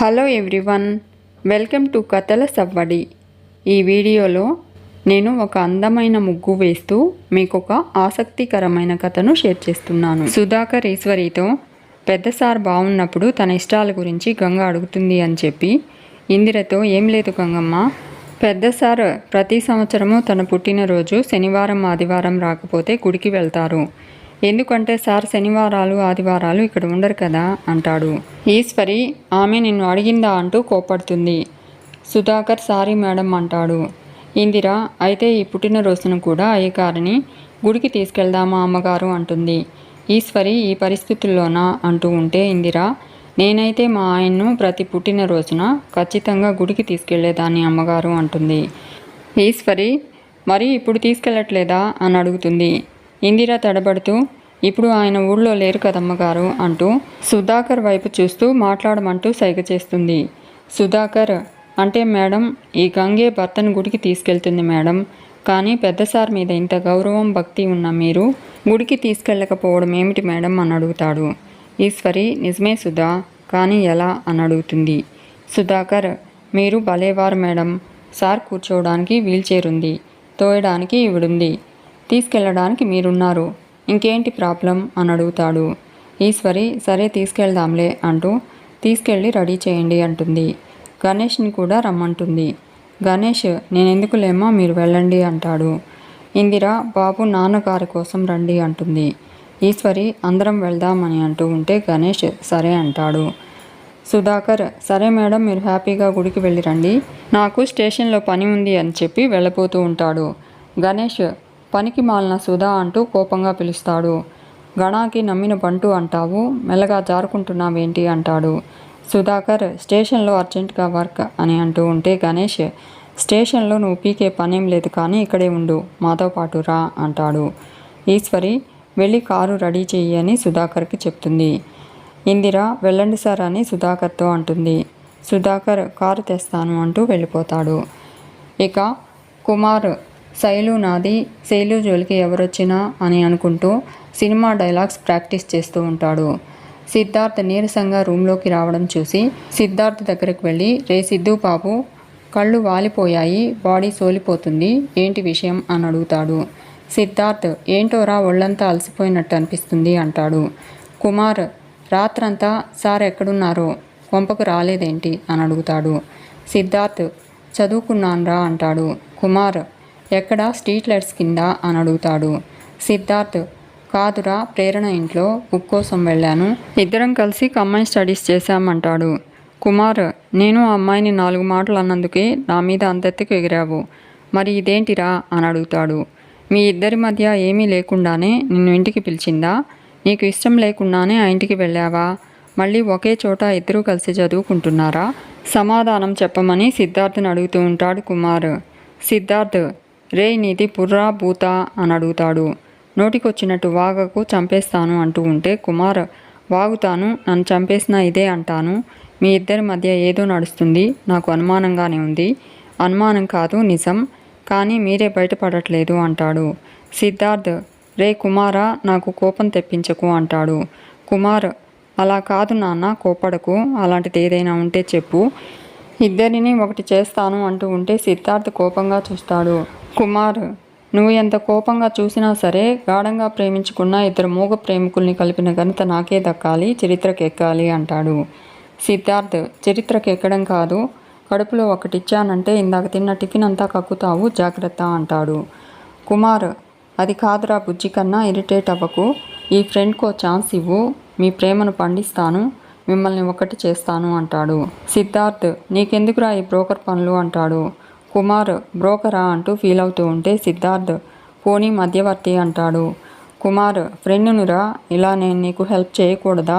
Hello everyone, welcome to కథల సవ్వడి. ఈ వీడియోలో నేను ఒక అందమైన ముగ్గు వేస్తూ మీకు ఒక ఆసక్తికరమైన కథను షేర్ చేస్తున్నాను. సుధాకర్ ఈశ్వరితో పెద్ద సార్ బాగున్నప్పుడు తన ఇష్టాల గురించి గంగ అడుగుతుంది అని చెప్పి ఇందిరతో, ఏం లేదు గంగమ్మ, పెద్ద సార్ ప్రతి సంవత్సరము తన పుట్టినరోజు శనివారం ఆదివారం రాకపోతే గుడికి వెళ్తారు. ఎందుకంటే సార్ శనివారాలు ఆదివారాలు ఇక్కడ ఉండరు కదా అంటాడు. ఈశ్వరి ఆమె నిన్ను అడిగిందా అంటూ కోపడుతుంది. సుధాకర్ సారీ మేడం అంటాడు. ఇందిర అయితే ఈ పుట్టినరోజును కూడా అయ్యగారిని గుడికి తీసుకెళ్దామా అమ్మగారు అంటుంది. ఈశ్వరి ఈ పరిస్థితుల్లోనా అంటూ ఉంటే ఇందిర, నేనైతే మా ఆయన్ను ప్రతి పుట్టినరోజున ఖచ్చితంగా గుడికి తీసుకెళ్లేదాన్ని అమ్మగారు అంటుంది. ఈశ్వరి మరి ఇప్పుడు తీసుకెళ్ళట్లేదా అని అడుగుతుంది. ఇందిర తడబడుతూ, ఇప్పుడు ఆయన ఊళ్ళో లేరు కదమ్మగారు అంటూ సుధాకర్ వైపు చూస్తూ మాట్లాడమంటూ సైగ చేస్తుంది. సుధాకర్ అంటే, మేడం ఈ గంగే భర్తను గుడికి తీసుకెళ్తుంది మేడం, కానీ పెద్ద సార్ మీద ఇంత గౌరవం భక్తి ఉన్న మీరు గుడికి తీసుకెళ్ళకపోవడం ఏమిటి మేడం అని అడుగుతాడు. ఈశ్వరి నిజమే సుధా, కానీ ఎలా అని అడుగుతుంది. సుధాకర్ మీరు భలేవారు మేడం, సార్ కూర్చోవడానికి వీల్చైర్ ఉంది, తోయడానికి ఈవిడుంది, తీసుకెళ్ళడానికి మీరున్నారు, ఇంకేంటి ప్రాబ్లం అని అడుగుతాడు. ఈశ్వరి సరే తీసుకెళ్దాంలే అంటూ తీసుకెళ్ళి రెడీ చేయండి అంటుంది. గణేష్ని కూడా రమ్మంటుంది. గణేష్ నేనెందుకు లేమ్మా, మీరు వెళ్ళండి అంటాడు. ఇందిర బాబు నాన్నగారి కోసం రండి అంటుంది. ఈశ్వరి అందరం వెళ్దామని అంటూ ఉంటే గణేష్ సరే అంటాడు. సుధాకర్ సరే మేడం, మీరు హ్యాపీగా గుడికి వెళ్ళి రండి, నాకు స్టేషన్లో పని ఉంది అని చెప్పి వెళ్ళబోతూ ఉంటాడు. గణేష్ పనికి మాలిన సుధా అంటూ కోపంగా పిలుస్తాడు. గణాకి నమ్మిన బంటు అంటావు, మెల్లగా జారుకుంటున్నావేంటి అంటాడు. సుధాకర్ స్టేషన్లో అర్జెంటుగా వర్క్ అని అంటూ ఉంటే గణేష్, స్టేషన్లో నువ్వు పీకే పనేం లేదు కానీ ఇక్కడే ఉండు, మాతో పాటు రా అంటాడు. ఈశ్వరి వెళ్ళి కారు రెడీ చెయ్యి అని సుధాకర్కి చెప్తుంది. ఇందిర వెళ్ళండి సార్ అని సుధాకర్తో అంటుంది. సుధాకర్ కారు తెస్తాను అంటూ వెళ్ళిపోతాడు. ఇక కుమార్ శైలు నాది, శైలు జోలికి ఎవరొచ్చినా అని అనుకుంటూ సినిమా డైలాగ్స్ ప్రాక్టీస్ చేస్తూ ఉంటాడు. సిద్ధార్థ్ నీరసంగా రూమ్లోకి రావడం చూసి సిద్ధార్థ్ దగ్గరకు వెళ్ళి, రే సిద్ధు బాబు, కళ్ళు వాలిపోయాయి, బాడీ సోలిపోతుంది, ఏంటి విషయం అని అడుగుతాడు. సిద్ధార్థ్ ఏంటోరా ఒళ్ళంతా అలసిపోయినట్టు అనిపిస్తుంది అంటాడు. కుమార్ రాత్రంతా సార్ ఎక్కడున్నారో, కొంపకు రాలేదేంటి అని అడుగుతాడు. సిద్ధార్థ్ చదువుకున్నాన్రా అంటాడు. కుమార్ ఎక్కడ, స్ట్రీట్ లైట్స్ కింద అని అడుగుతాడు. సిద్ధార్థ్ కాదురా, ప్రేరణ ఇంట్లో బుక్ కోసం వెళ్ళాను, ఇద్దరం కలిసి కంబైన్ స్టడీస్ చేశామంటాడు. కుమార్ నేను ఆ అమ్మాయిని 4 మాటలు అన్నందుకే నా మీద అంతెత్తుకు ఎగిరావు, మరి ఇదేంటిరా అని అడుగుతాడు. మీ ఇద్దరి మధ్య ఏమీ లేకుండానే నిన్ను ఇంటికి పిలిచిందా, నీకు ఇష్టం లేకుండానే ఆ ఇంటికి వెళ్ళావా, మళ్ళీ ఒకే చోట ఇద్దరూ కలిసి చదువుకుంటున్నారా, సమాధానం చెప్పమని సిద్ధార్థ్ని అడుగుతూ ఉంటాడు కుమార్. సిద్ధార్థ్ రే నీది పుర్రా బూతా అని అడుగుతాడు. నోటికొచ్చినట్టు వాగకు, చంపేస్తాను అంటూ ఉంటే కుమార్ వాగుతాను, నన్ను చంపేసినా ఇదే అంటాను, మీ ఇద్దరి మధ్య ఏదో నడుస్తుంది, నాకు అనుమానంగానే ఉంది, అనుమానం కాదు నిజం, కానీ మీరే బయటపడట్లేదు అంటాడు. సిద్ధార్థ్ రే కుమారా, నాకు కోపం తెప్పించకు అంటాడు. కుమార్ అలా కాదు నాన్న, కోపడకు, అలాంటిది ఏదైనా ఉంటే చెప్పు, ఇద్దరిని ఒకటి చేస్తాను అంటూ ఉంటే సిద్ధార్థ్ కోపంగా చూస్తాడు. కుమార్ నువ్వు ఎంత కోపంగా చూసినా సరే, గాఢంగా ప్రేమించుకున్న ఇద్దరు మూగ ప్రేమికుల్ని కలిపిన ఘనత నాకే దక్కాలి, చరిత్రకు ఎక్కాలి అంటాడు. సిద్ధార్థ్ చరిత్రకు ఎక్కడం కాదు, కడుపులో ఒకటిచ్చానంటే ఇందాక తిన్న టిఫిన్ అంతా కక్కుతావు, జాగ్రత్త అంటాడు. కుమార్ అది కాదురా బుజ్జి కన్నా, ఇరిటేట్ అవ్వకు, ఈ ఫ్రెండ్కో ఛాన్స్ ఇవ్వు, మీ ప్రేమను పండిస్తాను, మిమ్మల్ని ఒకటి చేస్తాను అంటాడు. సిద్ధార్థ్ నీకెందుకురా ఈ బ్రోకర్ పనులు అంటాడు. కుమార్ బ్రోకరా అంటూ ఫీల్ అవుతూ ఉంటే సిద్ధార్థ్ పోనీ మధ్యవర్తి అంటాడు. కుమార్ ఫ్రెండ్నురా, ఇలా నేను నీకు హెల్ప్ చేయకూడదా,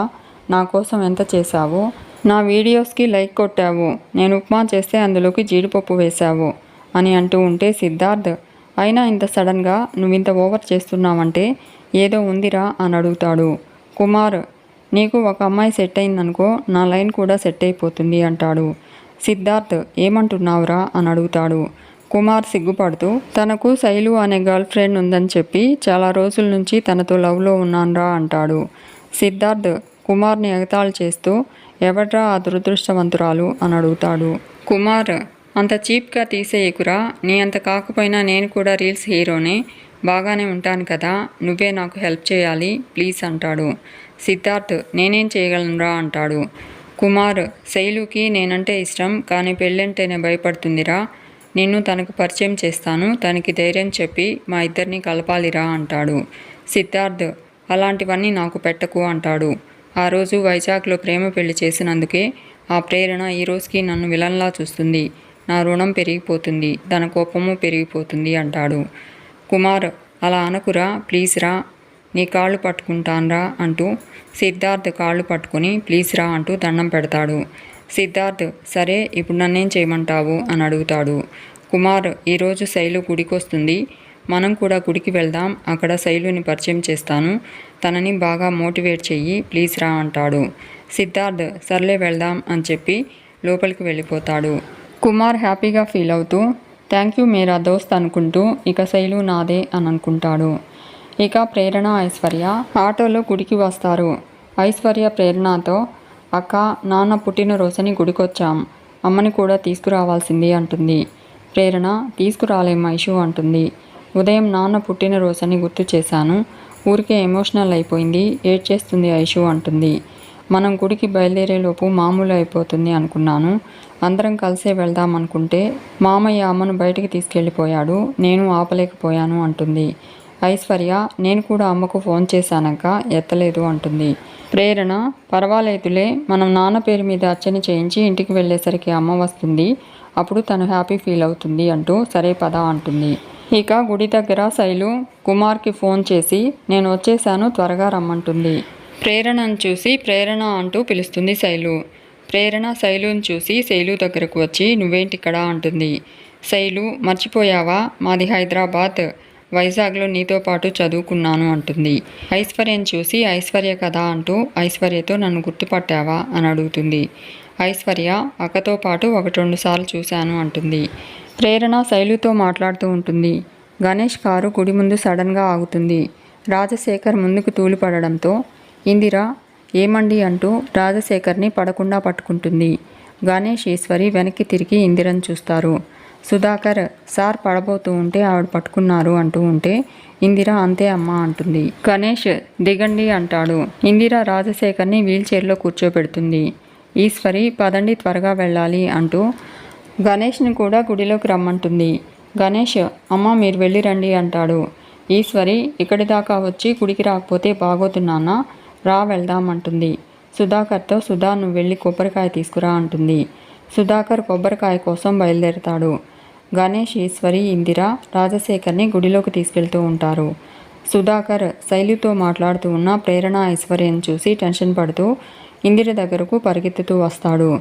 నా కోసం ఎంత చేశావు, నా వీడియోస్కి లైక్ కొట్టావు, నేను ఉప్మా చేస్తే అందులోకి జీడిపప్పు వేశావు అని అంటూ ఉంటే సిద్ధార్థ్ అయినా ఇంత సడన్గా నువ్వింత ఓవర్ చేస్తున్నావంటే ఏదో ఉందిరా అని అడుగుతాడు. కుమార్ నీకు ఒక అమ్మాయి సెట్ అయిందనుకో, నా లైన్ కూడా సెట్ అయిపోతుంది అంటాడు. సిద్ధార్థ్ ఏమంటున్నావురా అని అడుగుతాడు. కుమార్ సిగ్గుపడుతూ తనకు శైలు అనే గర్ల్ ఫ్రెండ్ ఉందని చెప్పి చాలా రోజుల నుంచి తనతో లవ్లో ఉన్నాన్రా అంటాడు. సిద్ధార్థ్ కుమార్ని ఎగతాళి చేస్తూ ఎవడ్రా ఆ దురదృష్టవంతురాలు అని అడుగుతాడు. కుమార్, అంత చీప్గా తీసేయకురా, నీ అంత కాకపోయినా నేను కూడా రీల్స్ హీరోనే, బాగానే ఉంటాను కదా, నువ్వే నాకు హెల్ప్ చేయాలి ప్లీజ్ అంటాడు. సిద్ధార్థ్, నేనేం చేయగలనురా అంటాడు. కుమార్, శైలుకి నేనంటే ఇష్టం, కానీ పెళ్ళంటేనే భయపడుతుందిరా, నిన్ను తనకు పరిచయం చేస్తాను, తనకి ధైర్యం చెప్పి మా ఇద్దరిని కలపాలిరా అంటాడు. సిద్ధార్థ్, అలాంటివన్నీ నాకు పెట్టకు అంటాడు. ఆ రోజు వైజాగ్లో ప్రేమ పెళ్లి చేసినందుకే ఆ ప్రేరణ ఈ రోజుకి నన్ను విలన్లా చూస్తుంది, నా రుణం పెరిగిపోతుంది, తన కోపము పెరిగిపోతుంది అంటాడు. కుమార్, అలా అనకురా ప్లీజ్ రా, నీ కాళ్ళు పట్టుకుంటాన్రా అంటూ సిద్ధార్థ్ కాళ్ళు పట్టుకుని ప్లీజ్ రా అంటూ దండం పెడతాడు. సిద్ధార్థ్, సరే ఇప్పుడు నన్నేం చేయమంటావు అని అడుగుతాడు. కుమార్, ఈరోజు శైలు గుడికి వస్తుంది, మనం కూడా గుడికి వెళ్దాం, అక్కడ శైలుని పరిచయం చేస్తాను, తనని బాగా మోటివేట్ చెయ్యి ప్లీజ్ రా అంటాడు. సిద్ధార్థ్, సర్లే వెళ్దాం అని చెప్పి లోపలికి వెళ్ళిపోతాడు. కుమార్ హ్యాపీగా ఫీల్ అవుతూ థ్యాంక్ యూ మేరా దోస్త్ అనుకుంటూ ఇక శైలు నాదే అని అనుకుంటాడు. ఇక ప్రేరణ ఐశ్వర్య ఆటోలో గుడికి వస్తారు. ఐశ్వర్య ప్రేరణతో, అక్క, నాన్న పుట్టినరోజుని గుడికొచ్చాం, అమ్మని కూడా తీసుకురావాల్సింది అంటుంది. ప్రేరణ, తీసుకురాలేం ఐషు అంటుంది. ఉదయం నాన్న పుట్టినరోజుని గుర్తు చేశాను, ఊరికే ఎమోషనల్ అయిపోయింది, ఏడ్చేస్తుంది ఐషు అంటుంది. మనం గుడికి బయలుదేరేలోపు మామూలు అయిపోతుంది అనుకున్నాను, అందరం కలిసే వెళ్దాం అనుకుంటే మామయ్య అమ్మను బయటికి తీసుకెళ్ళిపోయాడు, నేను ఆపలేకపోయాను అంటుంది. ఐశ్వర్య, నేను కూడా అమ్మకు ఫోన్ చేశానక్క, ఎత్తలేదు అంటుంది. ప్రేరణ, పర్వాలేదులే, మనం నాన్న పేరు మీద అర్చన చేయించి ఇంటికి వెళ్ళేసరికి అమ్మ వస్తుంది, అప్పుడు తను హ్యాపీ ఫీల్ అవుతుంది అంటూ సరే పద అంటుంది. ఇక గుడి దగ్గర శైలు కుమార్కి ఫోన్ చేసి నేను వచ్చేసాను, త్వరగా రమ్మంటుంది. ప్రేరణను చూసి ప్రేరణ అంటూ పిలుస్తుంది శైలు. ప్రేరణ శైలుని చూసి శైలు దగ్గరకు వచ్చి నువ్వేంటి ఇక్కడ అంటుంది. శైలు, మర్చిపోయావా, మాది హైదరాబాద్, వైజాగ్లో నీతో పాటు చదువుకున్నాను అంటుంది. ఐశ్వర్యను చూసి ఐశ్వర్య కదా అంటూ ఐశ్వర్యతో నన్ను గుర్తుపట్టావా అని అడుగుతుంది. ఐశ్వర్య, అక్కతో పాటు 1-2 సార్లు చూశాను అంటుంది. ప్రేరణ శైలుతో మాట్లాడుతూ ఉంటుంది. గణేష్ కారు గుడి ముందు సడన్గా ఆగుతుంది. రాజశేఖర్ ముందుకు తూలిపడడంతో ఇందిర, ఏమండి అంటూ రాజశేఖర్ని పడకుండా పట్టుకుంటుంది. గణేష్, ఈశ్వరి వెనక్కి తిరిగి ఇందిరను చూస్తారు. సుధాకర్, సార్ పడబోతూ ఉంటే ఆవిడ పట్టుకున్నారు అంటూ ఉంటే ఇందిర అంతే అమ్మా అంటుంది. గణేష్, దిగండి అంటాడు. ఇందిర రాజశేఖర్ని వీల్చైర్లో కూర్చోబెడుతుంది. ఈశ్వరి, పదండి త్వరగా వెళ్ళాలి అంటూ గణేష్ని కూడా గుడిలోకి రమ్మంటుంది. గణేష్, అమ్మ మీరు వెళ్ళి రండి అంటాడు. ఈశ్వరి, ఇక్కడి దాకా వచ్చి గుడికి రాకపోతే బాగోతున్నానా, రా వెళ్దామంటుంది. సుధాకర్తో, సుధా నువ్వు వెళ్ళి కొబ్బరికాయ తీసుకురా అంటుంది. సుధాకర్ కొబ్బరికాయ కోసం బయలుదేరతాడు. గణేష్, ఈశ్వరి, ఇందిర రాజశేఖర్ని గుడిలోకి తీసుకెళ్తూ ఉంటారు. సుధాకర్ శైలితో మాట్లాడుతూ ఉన్న ప్రేరణ ఐశ్వర్యను చూసి టెన్షన్ పడుతూ ఇందిర దగ్గరకు పరిగెత్తుతూ వస్తాడు.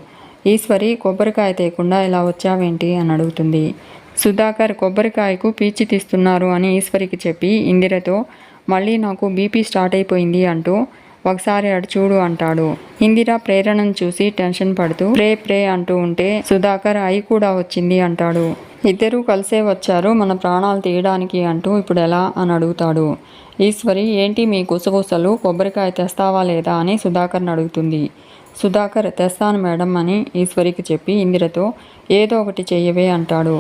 ఈశ్వరి, కొబ్బరికాయ తేకుండా ఇలా వచ్చావేంటి అని అడుగుతుంది. సుధాకర్ కొబ్బరికాయకు పీచి తీస్తున్నారు అని ఈశ్వరికి చెప్పి ఇందిరతో మళ్ళీ నాకు బీపీ స్టార్ట్ అయిపోయింది అంటూ ఒకసారి అటు చూడు అంటాడు. ఇందిర ప్రేరణను చూసి టెన్షన్ పడుతూ ప్రే అంటూ ఉంటే సుధాకర్ అయి కూడా వచ్చింది అంటాడు. ఇద్దరూ కలిసే వచ్చారు మన ప్రాణాలు తీయడానికి అంటూ ఇప్పుడు ఎలా అని అడుగుతాడు. ఈశ్వరి, ఏంటి మీ గుసగుసలు, కొబ్బరికాయ తెస్తావా లేదా అని సుధాకర్ని అడుగుతుంది. సుధాకర్ తెస్తాను మేడం అని ఈశ్వరికి చెప్పి ఇందిరతో ఏదో ఒకటి చెయ్యవే అంటాడు.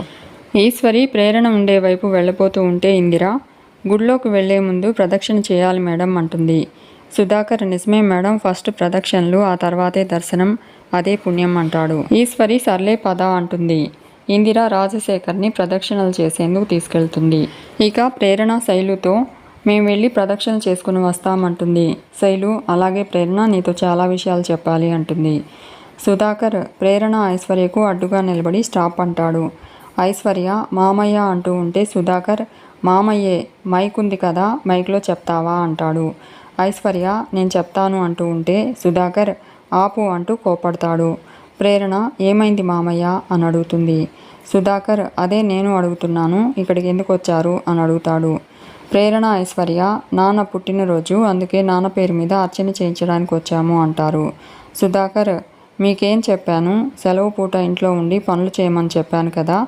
ఈశ్వరి ప్రేరణ ఉండే వైపు వెళ్ళిపోతూ ఉంటే ఇందిర గుడిలోకి వెళ్లే ముందు ప్రదక్షిణ చేయాలి మేడం అంటుంది. సుధాకర్ నిజమే మేడం, ఫస్ట్ ప్రదక్షిణలు ఆ తర్వాతే దర్శనం, అదే పుణ్యం అంటాడు. ఈశ్వరి సర్లే పద అంటుంది. ఇందిర రాజశేఖర్ని ప్రదక్షిణలు చేసేందుకు తీసుకెళ్తుంది. ఇక ప్రేరణ శైలుతో మేము వెళ్ళి ప్రదక్షిణ చేసుకుని వస్తామంటుంది. శైలు అలాగే ప్రేరణ, నీతో చాలా విషయాలు చెప్పాలి అంటుంది. సుధాకర్ ప్రేరణ ఐశ్వర్యకు అడ్డుగా నిలబడి స్టాప్ అంటాడు. ఐశ్వర్య మామయ్య అంటూ ఉంటే సుధాకర్ మామయ్యే, మైక్ ఉంది కదా, మైక్లో చెప్తావా అంటాడు. ఐశ్వర్య నేను చెప్తాను అంటూ ఉంటే సుధాకర్ ఆపు అంటూ కోపడతాడు. ప్రేరణ ఏమైంది మామయ్య అని అడుగుతుంది. సుధాకర్ అదే నేను అడుగుతున్నాను, ఇక్కడికి ఎందుకు వచ్చారు అని అడుగుతాడు. ప్రేరణ ఐశ్వర్య నాన్న పుట్టినరోజు, అందుకే నాన్న పేరు మీద అర్చన చేయించడానికి వచ్చాము అంటారు. సుధాకర్ మీకేం చెప్పాను, సెలవు పూట ఇంట్లో ఉండి పనులు చేయమని చెప్పాను కదా,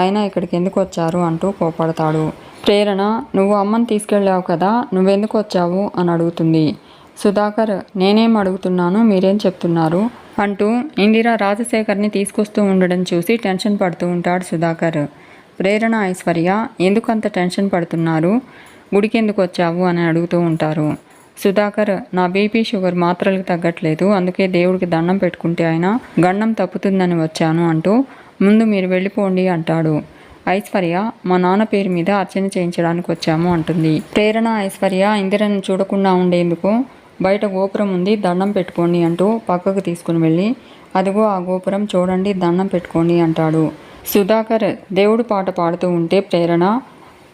అయినా ఇక్కడికి ఎందుకు వచ్చారు అంటూ కోపడతాడు. ప్రేరణ నువ్వు అమ్మని తీసుకెళ్ళావు కదా, నువ్వెందుకు వచ్చావు అని అడుగుతుంది. సుధాకర్ నేనేం అడుగుతున్నాను, మీరేం చెప్తున్నారు, అంటూ ఇందిర రాజశేఖర్ని తీసుకొస్తూ ఉండడం చూసి టెన్షన్ పడుతూ ఉంటాడు సుధాకర్. ప్రేరణ, ఐశ్వర్య ఎందుకంత టెన్షన్ పడుతున్నారు, గుడికి ఎందుకు వచ్చావు అని అడుగుతూ ఉంటారు. సుధాకర్, నా బీపీ షుగర్ మాత్రలకు తగ్గట్లేదు, అందుకే దేవుడికి దండం పెట్టుకుంటే అయినా గండం తప్పుతుందని వచ్చాను అంటూ ముందు మీరు వెళ్ళిపోండి అంటాడు. ఐశ్వర్య, మా నాన్న పేరు మీద అర్చన చేయించడానికి వచ్చాము అంటుంది. ప్రేరణ, ఐశ్వర్య ఇందిరను చూడకుండా ఉండేందుకు బయట గోపురం ఉంది, దండం పెట్టుకోండి అంటూ పక్కకు తీసుకుని వెళ్ళి అదిగో ఆ గోపురం చూడండి, దండం పెట్టుకోండి అంటాడు. సుధాకర్ దేవుడి పాట పాడుతూ ఉంటే ప్రేరణ,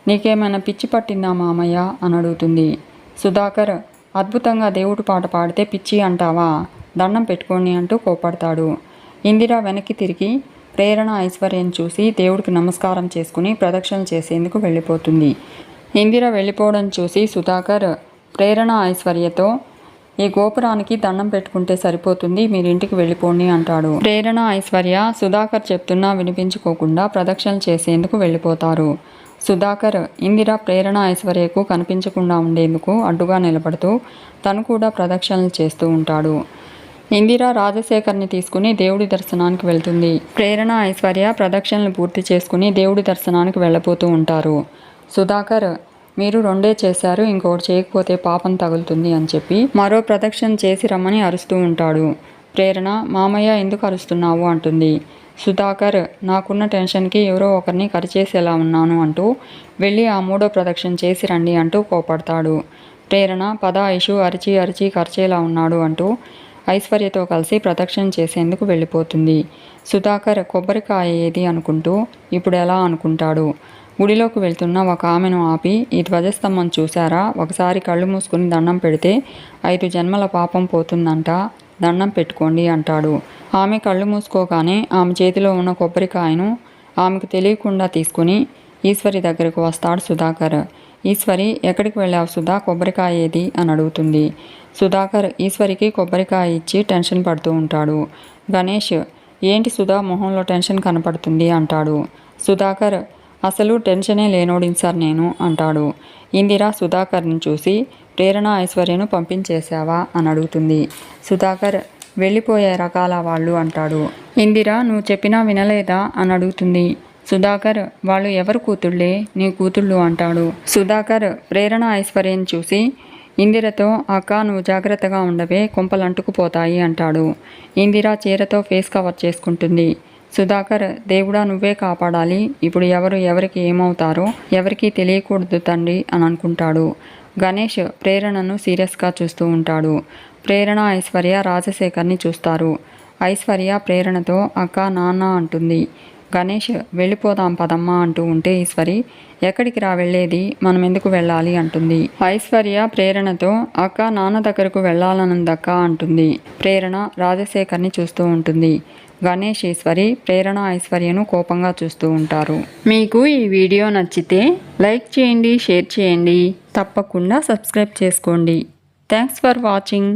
నీకేమైనా పిచ్చి పట్టిందా మామయ్య అని అడుగుతుంది. సుధాకర్, అద్భుతంగా దేవుడి పాట పాడితే పిచ్చి అంటావా, దండం పెట్టుకోండి అంటూ కోపడతాడు. ఇందిర వెనక్కి తిరిగి ప్రేరణ, ఐశ్వర్యను చూసి దేవుడికి నమస్కారం చేసుకుని ప్రదక్షిణలు చేసేందుకు వెళ్ళిపోతుంది. ఇందిర వెళ్ళిపోవడం చూసి సుధాకర్ ప్రేరణ, ఐశ్వర్యతో ఈ గోపురానికి దండం పెట్టుకుంటే సరిపోతుంది, మీరు ఇంటికి వెళ్ళిపోండి అంటాడు. ప్రేరణ, ఐశ్వర్య సుధాకర్ చెప్తున్నా వినిపించుకోకుండా ప్రదక్షిణలు చేసేందుకు వెళ్ళిపోతారు. సుధాకర్ ఇందిర, ప్రేరణ, ఐశ్వర్యకు కనిపించకుండా ఉండేందుకు అడ్డుగా నిలబడుతూ తను కూడా ప్రదక్షిణలు చేస్తూ ఉంటాడు. ఇందిర రాజశేఖర్ని తీసుకుని దేవుడి దర్శనానికి వెళ్తుంది. ప్రేరణ, ఐశ్వర్య ప్రదక్షిణలు పూర్తి చేసుకుని దేవుడి దర్శనానికి వెళ్ళబోతూ ఉంటారు. సుధాకర్, మీరు 2 చేశారు, ఇంకొకటి చేయకపోతే పాపం తగులుతుంది అని చెప్పి మరో ప్రదక్షిణ చేసి రమ్మని అరుస్తూ ఉంటాడు. ప్రేరణ, మామయ్య ఎందుకు అరుస్తున్నావు అంటుంది. సుధాకర్, నాకున్న టెన్షన్కి ఎవరో ఒకరిని కరిచేసేలా ఉన్నాను అంటూ వెళ్ళి ఆ 3వ ప్రదక్షిణ చేసి రండి అంటూ కోపడతాడు. ప్రేరణ, పద ఐషు, అరిచి అరిచి కరిచేలా ఉన్నాడు అంటూ ఐశ్వర్యతో కలిసి ప్రదక్షిణ చేసేందుకు వెళ్ళిపోతుంది. సుధాకర్ కొబ్బరికాయ ఏది అనుకుంటూ ఇప్పుడు ఎలా అనుకుంటాడు. గుడిలోకి వెళ్తున్న ఒక ఆమెను ఆపి, ఈ ధ్వజస్తంభం చూశారా, ఒకసారి కళ్ళు మూసుకుని దండం పెడితే 5 జన్మల పాపం పోతుందంట, దండం పెట్టుకోండి అంటాడు. ఆమె కళ్ళు మూసుకోగానే ఆమె చేతిలో ఉన్న కొబ్బరికాయను ఆమెకు తెలియకుండా తీసుకుని ఈశ్వరి దగ్గరకు వస్తాడు సుధాకర్. ఈశ్వరి, ఎక్కడికి వెళ్ళావు సుధా, కొబ్బరికాయ ఏది అని అడుగుతుంది. సుధాకర్ ఈశ్వరికి కొబ్బరికాయ ఇచ్చి టెన్షన్ పడుతూ ఉంటాడు. గణేష్, ఏంటి సుధా మొహంలో టెన్షన్ కనపడుతుంది అంటాడు. సుధాకర్, అసలు టెన్షనే లేనోడిని సార్ నేను అంటాడు. ఇందిర సుధాకర్ని చూసి ప్రేరణ, ఐశ్వర్యను పంపించేశావా అని అడుగుతుంది. సుధాకర్, వెళ్ళిపోయే రకాల వాళ్ళు అంటాడు. ఇందిర, నువ్వు చెప్పినా వినలేదా అని అడుగుతుంది. సుధాకర్, వాళ్ళు ఎవరు కూతుళ్ళే, నీ కూతుళ్ళు అంటాడు. సుధాకర్ ప్రేరణ, ఐశ్వర్యను చూసి ఇందిరతో, అక్క నువ్వు జాగ్రత్తగా ఉండవే, కుంపలు అంటుకుపోతాయి అంటాడు. ఇందిర చీరతో ఫేస్ కవర్ చేసుకుంటుంది. సుధాకర్, దేవుడా నువ్వే కాపాడాలి, ఇప్పుడు ఎవరికి ఏమవుతారో ఎవరికీ తెలియకూడదు తండ్రి అని అనుకుంటాడు. గణేష్ ప్రేరణను సీరియస్గా చూస్తూ ఉంటాడు. ప్రేరణ, ఐశ్వర్య రాజశేఖర్ని చూస్తారు. ఐశ్వర్య ప్రేరణతో అక్క, నాన్న అంటుంది. గణేష్, వెళ్ళిపోదాం పదమ్మా అంటూ ఉంటే ఈశ్వరి, ఎక్కడికి రా వెళ్ళేది, మనం ఎందుకు వెళ్ళాలి అంటుంది. ఐశ్వర్య ప్రేరణతో అక్క, నాన్న దగ్గరకు వెళ్ళాలనుందక్క అంటుంది. ప్రేరణ రాజశేఖర్ని చూస్తూ ఉంటుంది. గణేష్, ఈశ్వరి ప్రేరణ, ఐశ్వర్యను కోపంగా చూస్తూ ఉంటారు. మీకు ఈ వీడియో నచ్చితే లైక్ చేయండి, షేర్ చేయండి, తప్పకుండా సబ్స్క్రైబ్ చేసుకోండి. Thanks for watching.